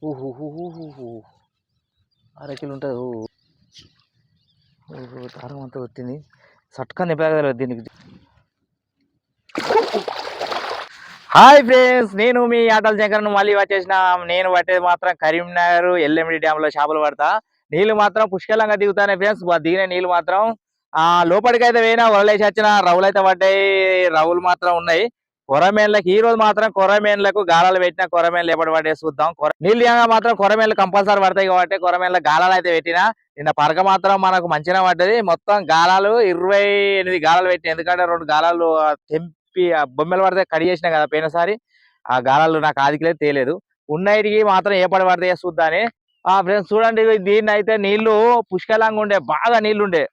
ఊహు అరకిలో ఉంటుంది. ఓహో దారం అంతా వచ్చింది సట్కా నింపగలరు దీనికి. హాయ్ ఫ్రెండ్స్, నేను మీ ఆటల శంకర్ మళ్ళీ వచ్చేసిన. నేను పట్టేది మాత్రం కరీంనగర్ ఎల్ఎండి డ్యామ్ లో చేపలు పడతా. నీళ్లు మాత్రం పుష్కలంగా దిగుతానే ఫ్రెండ్స్. దిగిన నీళ్లు మాత్రం లోపలికి అయితే పోయినా వరలేసి వచ్చిన రవులు అయితే పడ్డాయి. రవులు మాత్రం ఉన్నాయి. కొరమేన్లకు ఈ రోజు మాత్రం కొరమేన్లకు గాలాలు పెట్టిన. కొరమేన్లు ఎప్పటి పడ్డాయి చూద్దాం. నీళ్ళు మాత్రం కొరమేన్లు కంపల్సరీ పడతాయి కాబట్టి కొరమేన్ల గాలాలు అయితే పెట్టినా. నిన్న పరక మాత్రం మనకు మంచిగా పడ్డది. మొత్తం గాలాలు 28 గాలాలు పెట్టిన. ఎందుకంటే 2 గాలాలు ఆ బొమ్మలు పడితే కడి చేసిన కదా పోయినసారి. ఆ గాలాలు నాకు ఆదికిలేదు తేలేదు. ఉన్నటికి మాత్రం ఏ పడి పడితే చూద్దాని. ఫ్రెండ్స్ చూడండి, దీన్ని అయితే నీళ్లు పుష్కలంగా ఉండే, బాగా నీళ్లు ఉండే.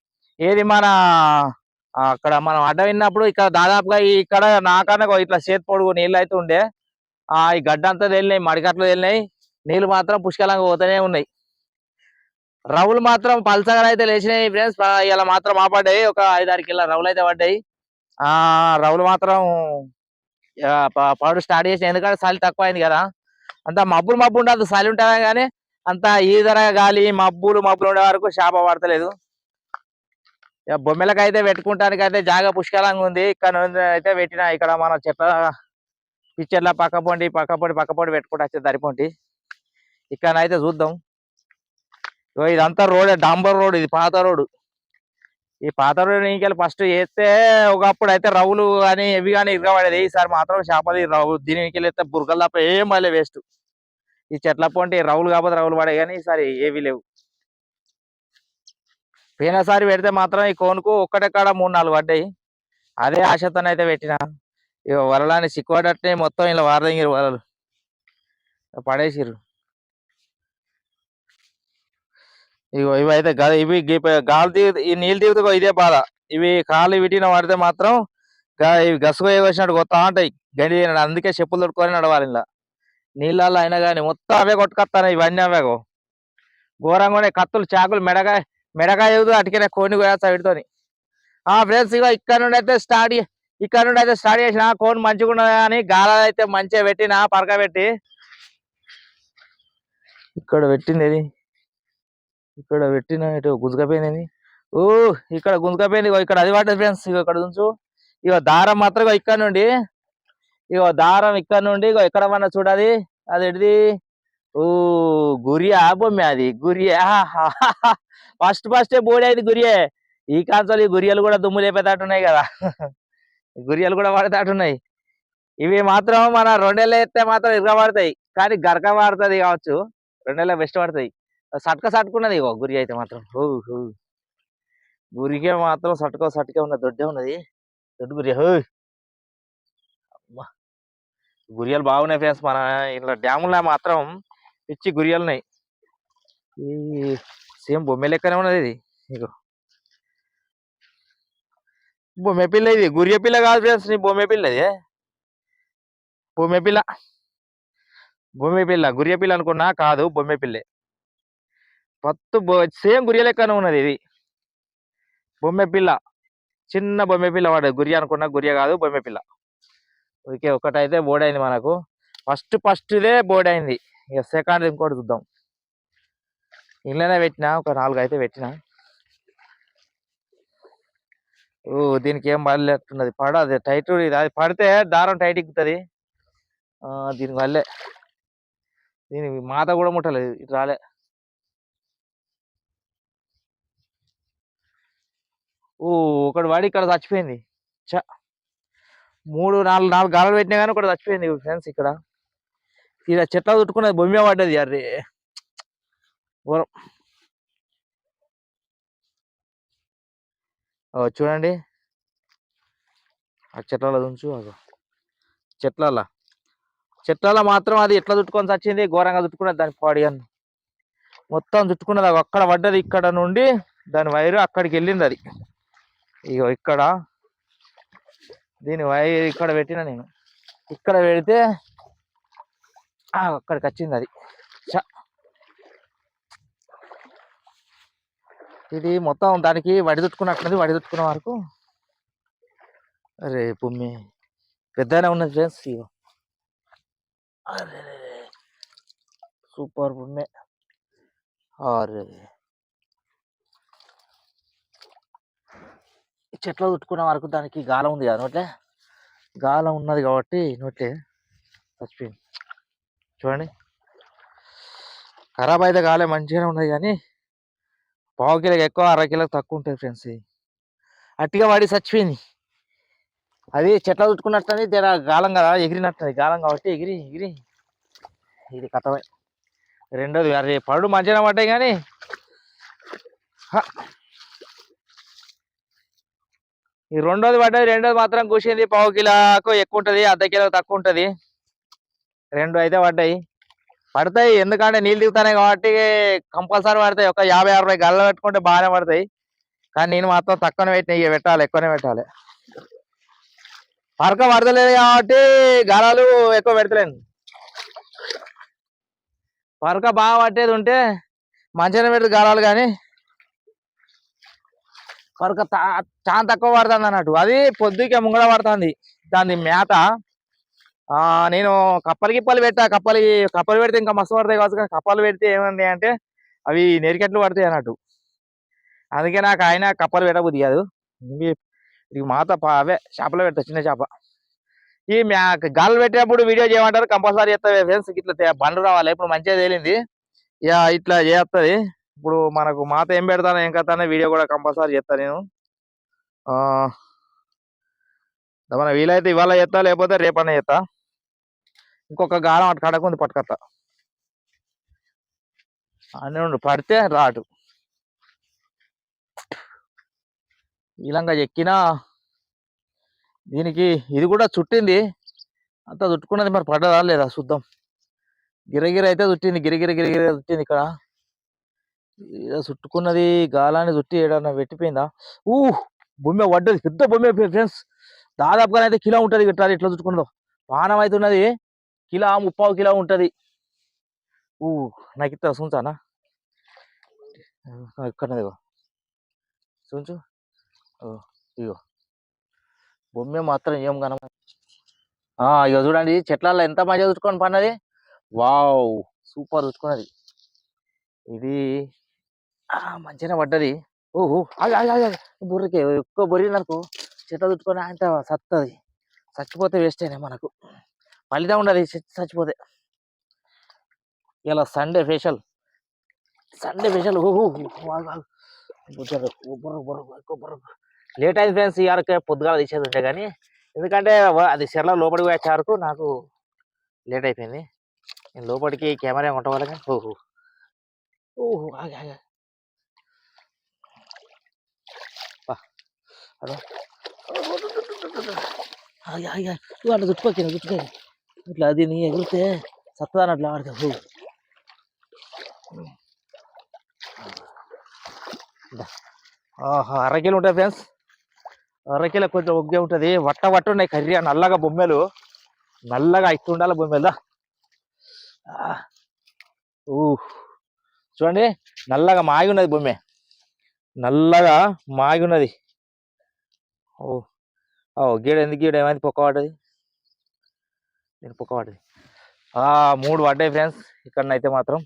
ఏది మన అక్కడ మనం అడ్డ విన్నప్పుడు ఇక్కడ దాదాపుగా ఇక్కడ నాకన్నా ఇట్లా చేతి పొడుగు నీళ్ళు అయితే ఉండే. ఈ గడ్డ అంతా వెళ్ళినాయి, మడికట్లు వెళ్ళినాయి. నీళ్లు మాత్రం పుష్కలంగా పోతూనే ఉన్నాయి. రవులు మాత్రం పల్సగా అయితే లేచినాయి ఫ్రెండ్స్. ఇలా మాత్రం పడ్డాయి. ఒక 5-6 కిలో రవులు అయితే పడ్డాయి. రవులు మాత్రం పాడు స్టార్ట్ చేసిన. ఎందుకంటే చలి తక్కువ అయింది కదా. అంత మబ్బులు ఉండదు, చలి ఉంటుందా కానీ అంత ఈదర గాలి మబ్బులు ఉండే వరకు చేప పడతలేదు. బొమ్మెలకైతే పెట్టుకుంటానికి అయితే జాగా పుష్కలంగా ఉంది. ఇక్కడ అయితే పెట్టిన. ఇక్కడ మన చెట్ల పిక్చర్ల పక్కపోండి పెట్టుకుంటా వచ్చే దరిపోండి. ఇక్కడ అయితే చూద్దాం. ఇదంతా రోడ్, డాంబర్ రోడ్, ఇది పాత రోడ్డు. ఈ పాత రోడ్డు ఇంకెళ్ళి ఫస్ట్ వేస్తే ఒకప్పుడు అయితే రవులు కానీ ఎవి కానీ ఇరగబడేది. ఈసారి మాత్రం చేపలు రవు దీనికి వెళ్తే బురకలు తప్ప ఏం మళ్ళీ వేస్ట్. ఈ చెట్ల పొంటి రవులు కాకపోతే రవులు పడే కానీ ఈసారి ఏవి లేవు. పోయినసారి పెడితే మాత్రం ఈ కోనుకు ఒక్కటెక్కడ 3-4 పడ్డాయి. అదే ఆశతోనే అయితే పెట్టిన. ఇక వరలాన్ని సిక్కుపడట్టే మొత్తం ఇలా వారదంగిరు వలలు పడేసిరు. ఇగో ఇవి అయితే ఇవి గాలి దిగు ఈ నీళ్ళు దిగుతా ఇదే బాధ. ఇవి కాళ్ళు విటిన పడితే మాత్రం ఇవి గసుగు వేసినట్టు కొత్తా ఉంటాయి గడి. అందుకే చెప్పులు తొడుకొని నడవాలి. ఇలా నీళ్ళల్లో అయినా కానీ మొత్తం అవే కొట్టుకొస్తాను. ఇవన్నీ అవేగో ఘోరంగా కత్తులు చాకులు మెడకాయ అటుకనే కోని పోయేస్తా వీటితోని. ఫ్రెండ్స్ ఇగో ఇక్కడ నుండి అయితే స్టార్ట్ చేసిన. కోన్ మంచిగా ఉన్నది కానీ గాలాలు అయితే మంచిగా పెట్టిన. పరక పెట్టి ఇక్కడ పెట్టింది. ఇక్కడ పెట్టిన ఇటు గుంజుకపోయింది. ఇక్కడ గుంజుకపోయింది. ఇక్కడ అది పడ్డది ఫ్రెండ్స్. ఇక్కడ ఉంచు. దారం మాత్రం ఇక్కడ నుండి దారం ఇక్కడ నుండి ఎక్కడ పన్నా చూడాలి. అది ఎడిది గురియా బొమ్మె, అది గురియా. ఫస్ట్ బోడి అయింది గురియే. ఈ కాంచాలు ఈ గురియలు కూడా దుమ్ము లేపేటట్టున్నాయి కదా. గురియలు కూడా పడేటట్టున్నాయి. ఇవి మాత్రం మన 2 నెలలు ఎత్తే మాత్రం ఇరగబడతాయి. కానీ గరక పడుతుంది కావచ్చు. 2 నెలలు బెస్ట్ పడతాయి. సట్టుకున్నది ఇగో గురి అయితే మాత్రం. గురికే మాత్రం సట్టుకే ఉన్నది. దొడ్డే ఉన్నది, దొడ్డు గురి. గురియలు బాగున్నాయి ఫ్రెండ్స్. మన ఇలా డ్యాములో మాత్రం పిచ్చి గురియలు ఉన్నాయి. ఈ సేమ్ బొమ్మె లెక్కనే ఉన్నది ఇది. ఇగో బొమ్మె పిల్ల, ఇది గురియ పిల్ల కాదు ఫ్రెండ్స్. బొమ్మె పిల్ల, ఇది బొమ్మె పిల్ల. గురియ పిల్ల అనుకున్నా, కాదు బొమ్మె పిల్లే. సేమ్ గురియ లెక్కనే ఉన్నది ఇది. బొమ్మె పిల్ల, చిన్న బొమ్మె పిల్ల వాడు. గురియ అనుకున్నా, గురియ కాదు బొమ్మె పిల్ల. ఓకే, ఒకటైతే బోర్డ్ అయింది మనకు. ఫస్ట్దే బోర్డ్ అయింది. ఇక సెకండ్ ఇంకోటి చూద్దాం. ఇంట్లోనే పెట్టిన, ఒక 4 అయితే పెట్టిన. దీనికి ఏం పడలేట్టున్నది. పడదు టైట్. అది పడితే దారం టైట్ ఎక్కుతుంది. దీని వల్లే దీనికి మాత కూడా ముట్టలేదు. ఇటు రాలే. ఒకటి వాడి ఇక్కడ చచ్చిపోయింది. 3-4 గాలాలు పెట్టినా కానీ ఒకటి చచ్చిపోయింది ఫ్రెండ్స్. ఇక్కడ చెట్ల చుట్టుకున్నది బొమ్మ పడ్డది. అరే చూడండి, ఆ చెట్లలో ఉంచు. చెట్లలో మాత్రం అది ఎట్లా చుట్టుకొని చచ్చింది. ఘోరంగా చుట్టుకున్నది. దాని పాడి అని మొత్తం చుట్టుకున్నది. అక్కడ పడ్డది. ఇక్కడ నుండి దాని వైరు అక్కడికి వెళ్ళింది. అది ఇక్కడ దీని వైరు ఇక్కడ పెట్టిన నేను. ఇక్కడ పెడితే అక్కడికి వచ్చింది. అది ఇది మొత్తం దానికి వడి చుట్టుకున్నట్టుంది. వడి చుట్టుకున్న వరకు అరే బొమ్మి పెద్దనే ఉన్నది ఫ్రెండ్స్. అరే సూపర్ బొమ్మే. అరే చెట్లో చుట్టుకున్న వరకు దానికి గాలం ఉంది కదా నోట్లే, గాలం ఉన్నది కాబట్టి నోట్లే చచ్చిపోయింది. చూడండి ఖరాబ్ అయితే కాలే, మంచిగానే ఉన్నది కానీ పావు కిలోకి ఎక్కువ, అర కిలోకి తక్కువ ఉంటుంది ఫ్రెండ్స్. అట్టిగా వాడి చచ్చిపోయింది. అది చెట్ల చుట్టుకున్నట్టు జర గాలం కదా, ఎగిరినట్టు గాలం కాబట్టి ఎగిరి ఎగిరి ఇది కథమే. రెండోది అరే పడు మంచిగా పడ్డాయి కానీ ఈ రెండోది పడ్డది. రెండోది మాత్రం కూసింది, పావు కిలోకు ఎక్కువ ఉంటుంది, అర్ధ కిలో తక్కువ ఉంటుంది. రెండు అయితే పడ్డాయి. పడతాయి ఎందుకంటే నీళ్ళు దిగుతాయి కాబట్టి కంపల్సరీ పడతాయి. ఒక 50-60 గల్ల పెట్టుకుంటే బాగానే పడతాయి. కానీ నేను మాత్రం తక్కువనే పెట్టిన, పెట్టాలి ఎక్కువనే పెట్టాలి. పరక పడతలేదు కాబట్టి గాలాలు ఎక్కువ పెడతలేను. పరక బాగా పట్టేది ఉంటే మంచిగానే పెడుతుంది గాలాలు, కానీ పరక చాలా తక్కువ పడుతుంది అన్నట్టు. అది పొద్దుకే ముంగడ పడుతుంది దాని మేత. నేను కప్పలు పెట్టా, కప్పలు పెడితే ఇంకా మస్తు పడతాయి కావచ్చు. కానీ కప్పలు పెడితే ఏమంది అంటే అవి నెరికెట్లు పడతాయి అన్నట్టు. అందుకే నాకు ఆయన కప్పలు పెట్టబుద్ది కాదు. ఇది మాత అవే చేపలు పెడతా, చిన్న చేప. ఈ గాలు పెట్టినప్పుడు వీడియో చేయమంటారు, కంపల్సరీ చేస్తా ఫ్రెండ్స్. ఇట్లా బండ్లు రావాలి. ఇప్పుడు మంచిగా తేలింది, ఇక ఇట్లా చేస్తుంది. ఇప్పుడు మనకు మాత ఏం పెడతానో ఏం కథ వీడియో కూడా కంపల్సరీ చేస్తా నేను. మన వీలైతే ఇవాళ చేస్తా, లేకపోతే రేపన్నా చేస్తా. ఇంకొక గాలం అటు కడకుంది పట్టుకత్తా అని ఉండు, పడితే రాటు ఇలాగా ఎక్కినా. దీనికి ఇది కూడా చుట్టింది, అంతా చుట్టుకున్నది. మరి పడ్డదా లేదా చూద్దాం. గిరగిర అయితే చుట్టింది, గిరిగిర గిరిగిర చుట్టింది. ఇక్కడ చుట్టుకున్నది, గాలాన్ని చుట్టి ఏడన్నా పెట్టిపోయిందా. బొమ్మె పడ్డది, పెద్ద బొమ్మె ఫ్రెండ్స్. దాదాపుగా అయితే కిలో ఉంటుంది. ఇట్లా ఇట్లా చుట్టుకున్నదో పానం అవుతున్నది, కిలో 30 కిలో ఉంటుంది. నాకు ఇస్తా చూంచానా, ఇక్కడనేదిగో చూంచు. ఇగో బొమ్మె మాత్రం ఏం కన. ఇక చూడండి చెట్లలో ఎంత మంచిగా చుట్టుకొని పన్నది. Wow super చుట్టుకున్నది. ఇది మంచిగానే పడ్డది. బుర్రకి ఎక్కువ బొర్రి నాకు చెట్ల చుట్టుకొని అంత సత్తది. చచ్చిపోతే వేస్ట్ అయినా మనకు, ఫలితం ఉండదు చచ్చిపోతే. ఇలా సండే స్పెషల్. లేట్ అయింది ఫ్రెండ్స్. ఇయారకే పొద్దుగాల తీసేది ఉంటే కానీ, ఎందుకంటే అది చెర్ల లోపలికి వచ్చే వరకు నాకు లేట్ అయిపోయింది. నేను లోపలికి కెమెరా ఉండవాలి కానీ అట్లా చుట్టుకోకి ఇట్లా అది నీ ఎగిరితే సత్తదాని అట్లా ఆడతావు. అరకిలో ఉంటాయి ఫ్రెండ్స్. అరకిలో కొంచెం ఒగ్గే ఉంటుంది. వట్ట ఉన్నాయి కర్రీ నల్లగా బొమ్మెలు, నల్లగా ఇట్టు ఉండాలి బొమ్మెలు. చూడండి నల్లగా మాగి ఉన్నది బొమ్మె, నల్లగా మాగి ఉన్నది. గీడ ఎందుకు గీడ ఏమైంది, పొక్క పడ్డది. నేను పొక్క పడ్డది. 3 పడ్డాయి ఫ్రెండ్స్. ఇక్కడనైతే మాత్రం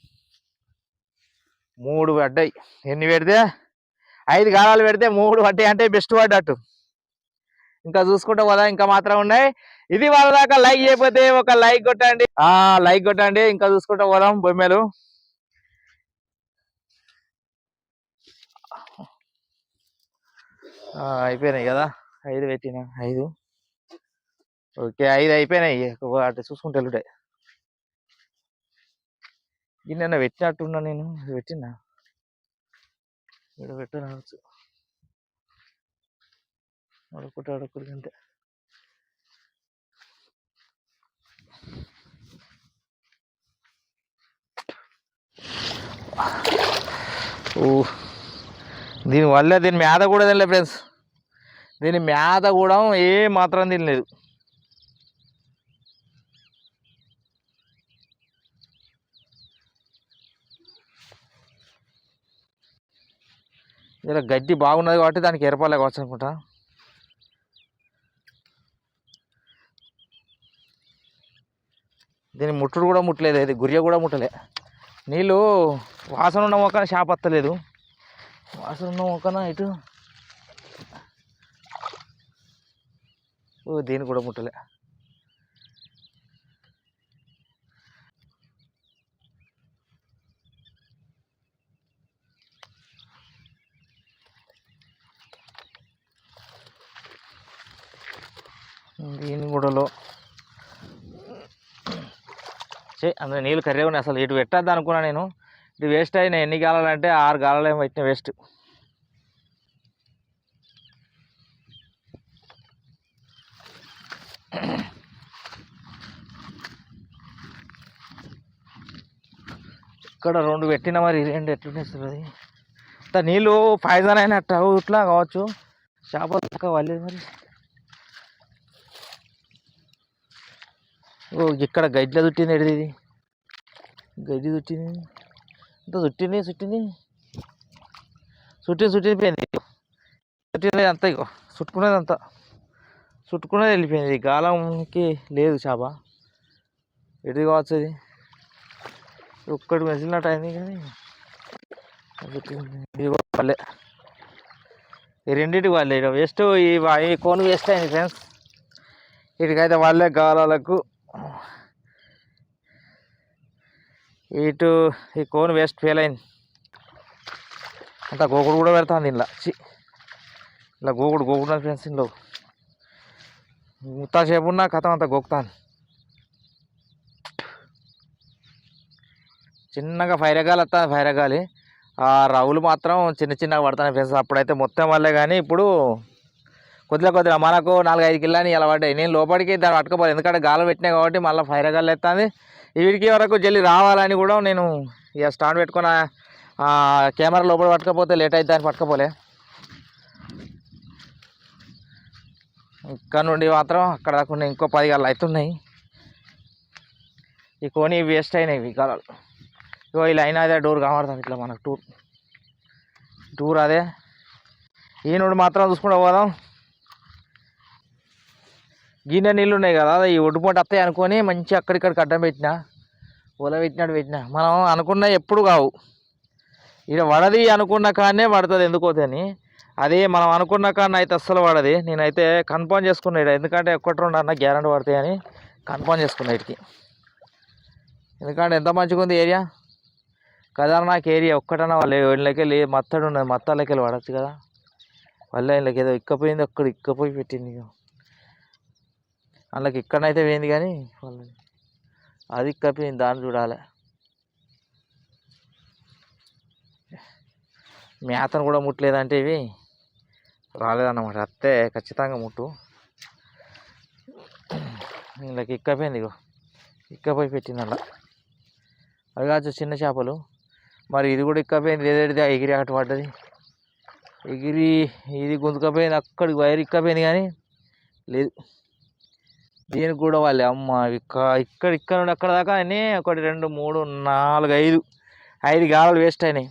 3 పడ్డాయి. ఎన్ని పెడితే 5 గాలాలు పెడితే 3 పడ్డాయి అంటే బెస్ట్ పడ్డట్టు. ఇంకా చూసుకుంటా పోదా, ఇంకా మాత్రం ఉన్నాయి. ఇది వాళ్ళ దాకా లైక్ చేయకపోతే ఒక లైక్ కొట్టండి, లైక్ కొట్టండి. ఇంకా చూసుకుంటా పోదాం బొమ్మెలు. అయిపోయినాయి కదా, 5 పెట్టిన 5. ఓకే 5 అయిపోయినాయి. అటు చూసుకుంటే వెళ్ళుంటాయి. నిన్న పెట్టినట్టున్నా నేను, పెట్టినా ఇక్కడ పెట్టవచ్చు అడుక్కుంటే అంతే. దీనివల్ల దీని మేత కూడా తినలేదు ఫ్రెండ్స్. దీని మేత కూడా ఏ మాత్రం తినలేదు. ఇలా గడ్డి బాగున్నది కాబట్టి దానికి ఏర్పాలే కావచ్చు అనుకుంటా. దీని ముట్టుడు కూడా ముట్టలేదు, ఇది గుర్రె కూడా ముట్టలే. నీళ్ళు వాసన ఉన్న మొక్కన చేప వస్తలేదు. వాసన ఉన్న మొక్కన ఇటు దీన్ని కూడా ముట్టలే. దీని కూడాలో అందులో నీళ్ళు కర్రీ ఉన్నాయి. అసలు ఇటు పెట్టద్దు అనుకున్నా నేను. ఇది వేస్ట్ అయినా ఎన్ని గాలాలంటే 6 గాలాలు ఏమో పెట్టిన వేస్ట్. ఇక్కడ 2 పెట్టిన మరి 2 ఎట్లుంటుంది అది నీళ్ళు పాయిజన్ అయినట్టు ఇట్లా కావచ్చు. చేపలు తక్కువ వాళ్ళేది మరి. ఇక్కడ గడ్డిలో చుట్టింది ఎడిది, ఇది గడ్డి చుట్టింది ఇంత చుట్టింది పోయింది. చుట్టినది అంతా ఇగో చుట్టుకునేది అంతా చుట్టుకునేది వెళ్ళిపోయింది. గాలంకి లేదు చేప. ఎడిది కావచ్చు అది. ఒక్కటి మెసిలినట్టు అయింది కానీ ఇది వాళ్ళే. ఈ రెండింటికి వాళ్ళే. ఇక వేస్ట్ ఈ కోన్ వేస్ట్ అయింది ఫ్రెండ్స్. వీటికైతే వాళ్ళే గాలాలకు. ఇటు ఈ కోన్ వేస్ట్ ఫెయిల్ అయింది. అంత గోకుడు కూడా పెడతాను దీనిలో. ఇలా గోకుడు ఫ్రెండ్స్. ఇంట్లో ముత్తా సేపు ఉన్నా కథం అంతా గోకుతాను. చిన్నగా ఫైరగాలి వస్తాను. ఫైరగాలి ఆ రవ్వులు మాత్రం చిన్నగా పడతాను ఫ్రెండ్స్. అప్పుడైతే మొత్తం వల్లే. కానీ ఇప్పుడు కొద్దిగా మనకు 4-5 కిలోని ఇలా పడ్డాయి. నేను లోపలికి దాన్ని పట్టుకపోలేదు, ఎందుకంటే గాలం పెట్టినాయి కాబట్టి. మళ్ళీ ఫైరగాలు ఎత్తాంది. వీడికి వరకు జల్లి రావాలని కూడా నేను ఇక స్టాండ్ పెట్టుకున్న కెమెరా లోపల పట్టుకపోతే లేట్ అవుతుంది అని పట్టుకపోలే. ఇక్కడ నుండి మాత్రం అక్కడ దాకా ఇంకో 10 గాలు అవుతున్నాయి. ఈ కోని వేస్ట్ అయినాయి ఇవి గాలాలు. ఇగో ఇలా అయినా అదే డోర్ కనబడతాం ఇట్లా మనకు టూర్ అదే. ఈ నుండి మాత్రం చూసుకుంటూ పోదాం. గిన్నె నీళ్ళు ఉన్నాయి కదా, ఈ ఒడ్డుపోటు వస్తాయి అనుకొని మంచిగా అక్కడిక్కడికి అడ్డం పెట్టినా, ఒల పెట్టినా. మనం అనుకున్న ఎప్పుడు కావు. ఇక పడది అనుకున్న కాడనే పడుతుంది ఎందుకోతని. అది మనం అనుకున్న కాడన అయితే అస్సలు పడది. నేనైతే కన్ఫర్మ్ చేసుకున్నాడు, ఎందుకంటే 1-2 అన్న గ్యారెంటీ పడతాయని కన్ఫర్మ్ చేసుకున్నా వీటికి. ఎందుకంటే ఎంత మంచిగా ఉంది ఏరియా కదా. నాకు ఏరియా ఒక్కటన్నా వాళ్ళు ఇళ్ళకి మత్తడు ఉన్నది, మత్తాలకి వెళ్ళి పడచ్చు కదా. వాళ్ళ ఇళ్ళకి ఏదో ఇక్కపోయింది, అక్కడ ఇక్కపోయి పెట్టింది. వాళ్ళకి ఇక్కడనైతే పోయింది కానీ వాళ్ళకి అది ఇక్కపోయింది, దాన్ని చూడాలి. మేతను కూడా ముట్టలేదంటే ఇవి రాలేదన్నమాట. అత్తే ఖచ్చితంగా ముట్టు. వీళ్ళకి ఇక్కపోయింది, ఇగో ఇక్కపోయి పెట్టింది అలా. అది కావచ్చు చిన్న చేపలు. మరి ఇది కూడా ఇక్కపోయింది. ఏదేది ఎగిరి అటు పడ్డది. ఎగిరి ఇది గుంజుకపోయింది, అక్కడికి వైర్ ఇక్కపోయింది కానీ లేదు. దీనికి కూడా వాళ్ళే అమ్మ. ఇక్కడ నుండి అక్కడ దాకా అన్నీ 1 2 3 4 5 గాలాలు వేస్ట్ అయినాయి.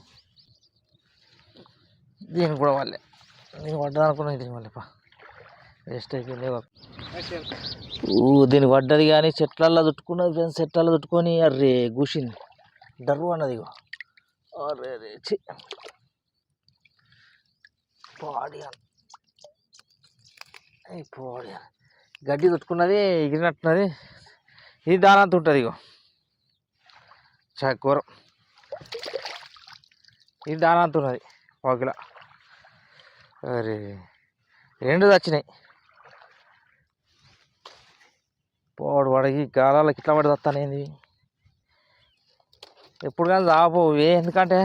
దీనికి కూడా వాళ్ళే. నేను పడ్డా అనుకున్నాను, దీని వాళ్ళే వేస్ట్ అయిపోయింది. దీనికి పడ్డది కానీ చెట్లల్లో చుట్టుకున్నది ఫ్రెండ్స్. చెట్లలో చుట్టుకొని అర్రే కూసింది, డర్రు అన్నది. ఇగో అరే చి పాడి గడ్డి చుట్టుకున్నది, ఎగిరినట్టున్నది. ఇది దానంత ఉంటుంది. ఇగో కూర ఇది దానంత ఉన్నది, 1 కిలో. అరే 2 చచ్చినాయి. పోడు వాడికి గాలాలకి ఇట్లా పడి వస్తానేది. ఎప్పుడు కానీ రాపోవే, ఎందుకంటే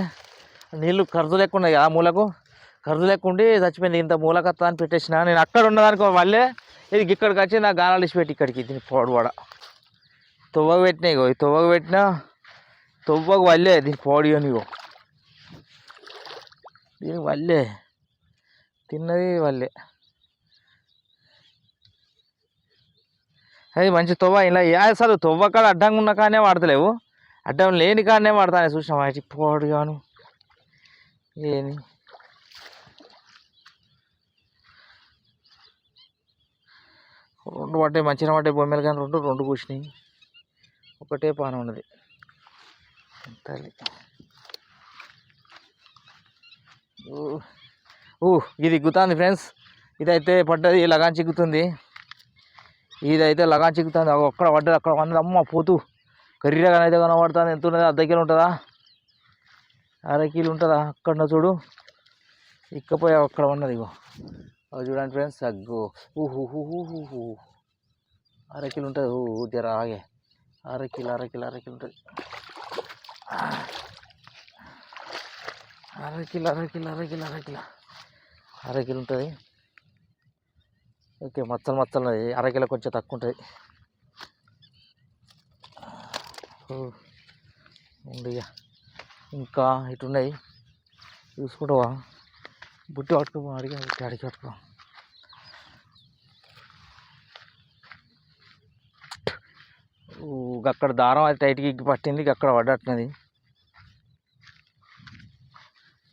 నీళ్ళు ఖర్చు లేకుండా ఆ మూలకు ఖర్చు లేకుండి చచ్చిపోయింది. ఇంత మూలకత్తా అని పెట్టేసిన నేను. అక్కడ ఉన్నదానికి వాళ్ళే ఇది ఇక్కడికి వచ్చి నా గాలాలు ఇచ్చిపెట్టి ఇక్కడికి దీన్ని పోడువాడ తొవ్వకు పెట్టినాయి. ఇగో ఈ తొవ్వకు పెట్టినా తొవ్వకు వల్లే దీన్ని పోడి అని. ఇగో దీనికి వల్లే తిన్నది వల్లే. అది మంచి తొవ్వ. ఇలా అసలు తొవ్వ కాడ అడ్డంగా ఉన్న కాడనే వాడతలేవు, అడ్డం లేని కాడనే వాడతాను. చూసినా పోడు గాను ఏమి. రెండు పడ్డాయి, మంచిగా పడ్డాయి బొమ్మలు కానీ రెండు కూర్చున్నాయి. ఒకటే పాన ఉన్నది. తల్లి ఇది గుతుంది ఫ్రెండ్స్. ఇదైతే పడ్డది, లగాన్ చిక్కుతుంది. ఇదైతే లగాన్ చిక్కుతుంది. అక్కడ పడ్డది, అక్కడ పన్నది. అమ్మ పోతూ కర్రీగా అయితే కనబడుతుంది. ఎంత ఉన్నది? అర్ధ కిలో ఉంటుందా, అరకిలో ఉంటుందా? అక్కడ చూడు, ఇక్కపోయి అక్కడ ఉన్నది. ఇగో అవి చూడండి ఫ్రెండ్స్. అగ్గో ఊహు అరకిలో ఉంటుంది. జర ఆగే, అరకిలో ఉంటుంది. అరకిలో ఉంటుంది. ఓకే, మచ్చలు అరకిలో కొంచెం తక్కువ ఉంటుంది. ఉండిగా ఇంకా ఇటున్నాయి, చూసుకుంటావా? బుట్టి పట్టుకో, అడిగి పట్టుకో. అక్కడ దారం అది టైట్గా ఎక్కి పట్టింది, అక్కడ పడ్డట్టున్నది.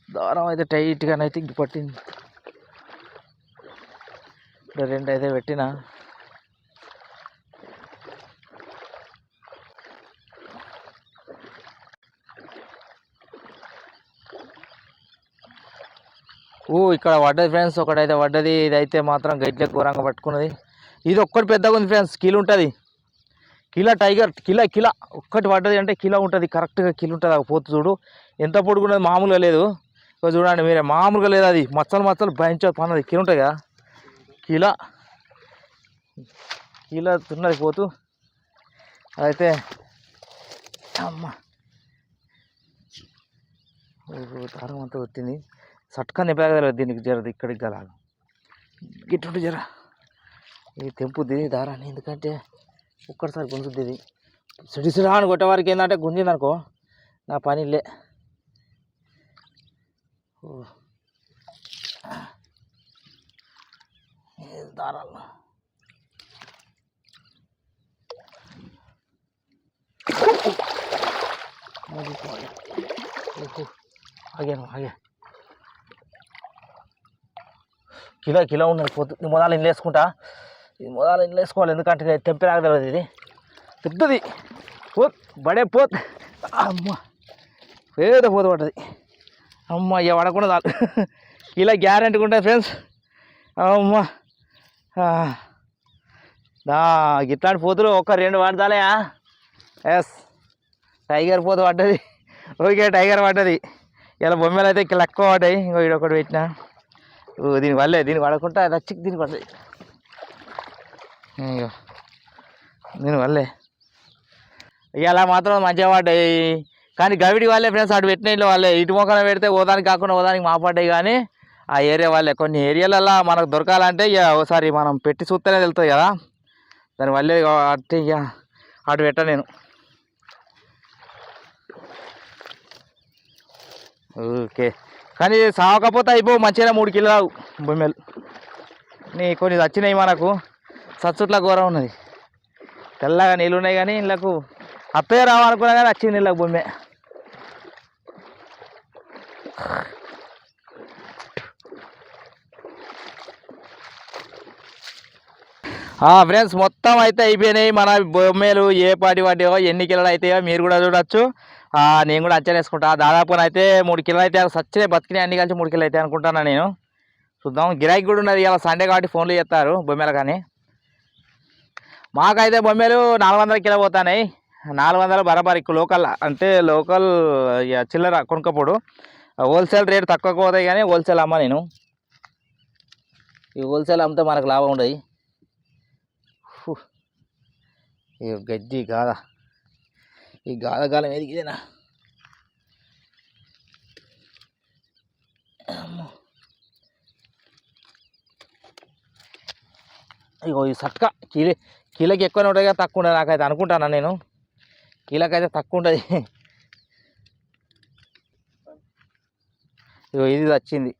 దారం అయితే టైట్గానైతే ఎక్కి పట్టింది. ఇక్కడ 2 అయితే పెట్టిన. ఇక్కడ పడ్డది ఫ్రెండ్స్, ఒకటైతే పడ్డది. ఇదైతే మాత్రం గైట్లే ఘోరంగా పట్టుకున్నది. ఇది ఒక్కటి పెద్దగా ఉంది ఫ్రెండ్స్, కిలో ఉంటుంది. కిలో టైగర్, కిలో ఒక్కటి పడ్డది అంటే కిలో ఉంటుంది, కరెక్ట్గా కిలో ఉంటుంది. అది పోతు చూడు ఎంత పొడుగున్నది, మామూలుగా లేదు. చూడండి మీరే, మామూలుగా లేదు. అది మచ్చలు భయించ పన్నది. కిలో ఉంటుంది కదా, కిలో తిన్నది పోతు. అయితే అమ్మ దారం అంతా వచ్చింది. సట్కా నింపగలదు దీనికి. జరది ఇక్కడికి గల గిట్టుంటే జర ఇది తెంపుద్ది దారాన్ని, ఎందుకంటే ఒక్కడిసారి గుంజుద్ది. ఇది సిడిసిరా అని కొట్టేవారికి ఏంటంటే గుంజింది అనుకో, నా పని లే. దారాలు ఆగా కిలో ఉన్నది పోతు. ఈ మొదలు ఇంట్లో వేసుకుంటా, ఈ మొదలు ఇంట్లో వేసుకోవాలి, ఎందుకంటే తెంపేలాగా తెలియదు. ఇది పెద్దది పోత్, బడే పోత్. అమ్మ పేద పోతు పడ్డది. అమ్మ ఇక పడకుండా చాలు, కిలో గ్యారెంటీగా ఉంటుంది ఫ్రెండ్స్. అమ్మ ఇట్లాంటి పోతులు ఒక 2 పడతాలే. ఎస్, టైగర్ పోతు పడ్డది. ఓకే, టైగర్ పడ్డది. ఇలా బొమ్మలు అయితే ఇక్కడ ఎక్కువ పడ్డాయి. ఇంకో ఒకటి పెట్టిన. దీనికి పడకుండా రచ్చికి దీనికి పడ్డది. దీని వల్లే ఇలా మాత్రం మంచిగా పడ్డాయి. కానీ గవిడి వాళ్ళే ఫ్రెండ్స్, అటు పెట్టిన ఇల్లు వాళ్ళే. ఇటు మొక్కన పెడితే ఓదానికి కాకుండా ఓదానికి మా పడ్డాయి. కానీ ఆ ఏరియా వాళ్ళే. కొన్ని ఏరియాలలో మనకు దొరకాలంటే ఇక ఒకసారి మనం పెట్టి చూస్తేనే వెళ్తుంది కదా, దానివల్లే. అట్టే ఇక అటు పెట్ట నేను. ఓకే, కానీ సాగకపోతే అయిపో, మంచిగా 3 కిలోలు బొమ్మలు. కొన్ని వచ్చినాయి మనకు, సచ్చుట్లా ఘోరం ఉన్నది. తెల్లగా నీళ్ళు ఉన్నాయి, కానీ ఇళ్ళకు అత్తయ్య రావాలనుకున్నా కానీ వచ్చింది ఇళ్ళకు బొమ్మే. ఫ్రెండ్స్, మొత్తం అయితే అయిపోయినాయి మన బొమ్మలు. ఏ పాటి పడ్డాయో, ఎన్ని కిలోలు అవుతాయో మీరు కూడా చూడొచ్చు. నేను కూడా అంచనా వేసుకుంటా. దాదాపు అయితే 3 కిలోలు అయితే సచ్చినాయి, బతికినాయి అన్ని కలిసి 3 కిలోలు అయితే అనుకుంటాను నేను. చూద్దాం, గిరాకీ కూడా ఉన్నది ఇలా సండే కాబట్టి ఫోన్లు చేస్తారు బొమ్మలు. కానీ మాకైతే బొమ్మలు 400 కిలో పోతున్నాయి. 400 బరాబర్. లోకల్ అంటే లోకల్ చిల్లర కొనుక్కపోడు. హోల్సేల్ రేట్ తక్కువ పోతాయి, కానీ హోల్సేల్ అమ్మ నేను. ఈ హోల్సేల్ అమ్మితే మనకు లాభం ఉండదు. ఈ గడ్డి గాథ, ఈ గాథగాలం ఎదిగిదేనా. ఇగో ఈ సట్కా కిలోకి ఎక్కువనే ఉంటుంది కదా, తక్కువ ఉండదు నాకైతే అనుకుంటాను నేను. కిలోకైతే తక్కువ ఉంటుంది. ఇగో ఇది వచ్చింది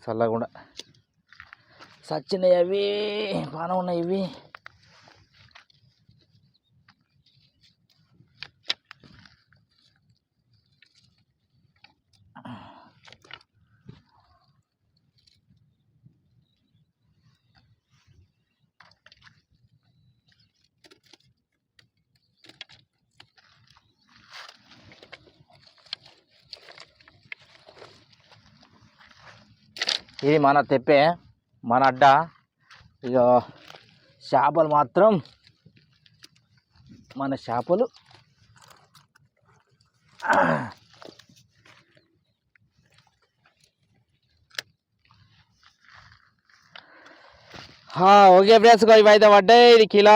చల్లకుండా. సచ్చినాయి అవి, బాగా ఉన్నాయి ఇవి. ఇది మన తెప్పే, మన అడ్డ. ఇక చేపలు మాత్రం మన చేపలు ఓకే ఫ్రెండ్స్, ఇవైతే పడ్డాయి. ఇది కిలో,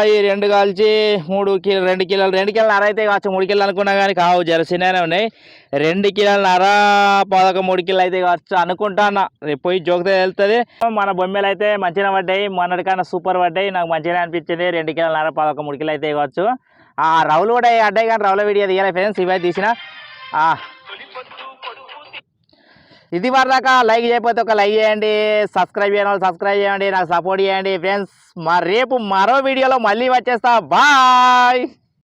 ఈ 2 కాల్చి 3 కిలో, 2 కిలోలు, 2 కిలోల నర అయితే కావచ్చు. 3 కిలోలు అనుకున్నా కానీ కావు, జరసిననే ఉన్నాయి. 2 కిలోల నర, 3 కిలోలు అయితే కావచ్చు అనుకుంటాను. రేపు పోయి జోకితే వెళ్తుంది. మన బొమ్మలు అయితే మంచిగా పడ్డాయి, మొన్నటికన్నా సూపర్ పడ్డాయి. నాకు మంచిగా అనిపించింది. 2 కిలోల నర, 3 కిలో అయితే కావచ్చు. ఆ రౌలు కూడా అడ్డాయి, కానీ రౌల వీడియో తీయాలి ఫ్రెండ్స్. ఇవైతే తీసిన. ఇది వరదాకా లైక్ చేయకపోతే ఒక లైక్ చేయండి, సబ్స్క్రైబ్ చేయడం సబ్స్క్రైబ్ చేయండి, నాకు సపోర్ట్ చేయండి ఫ్రెండ్స్. రేపు మరో వీడియోలో మళ్ళీ వచ్చేస్తా. బాయ్.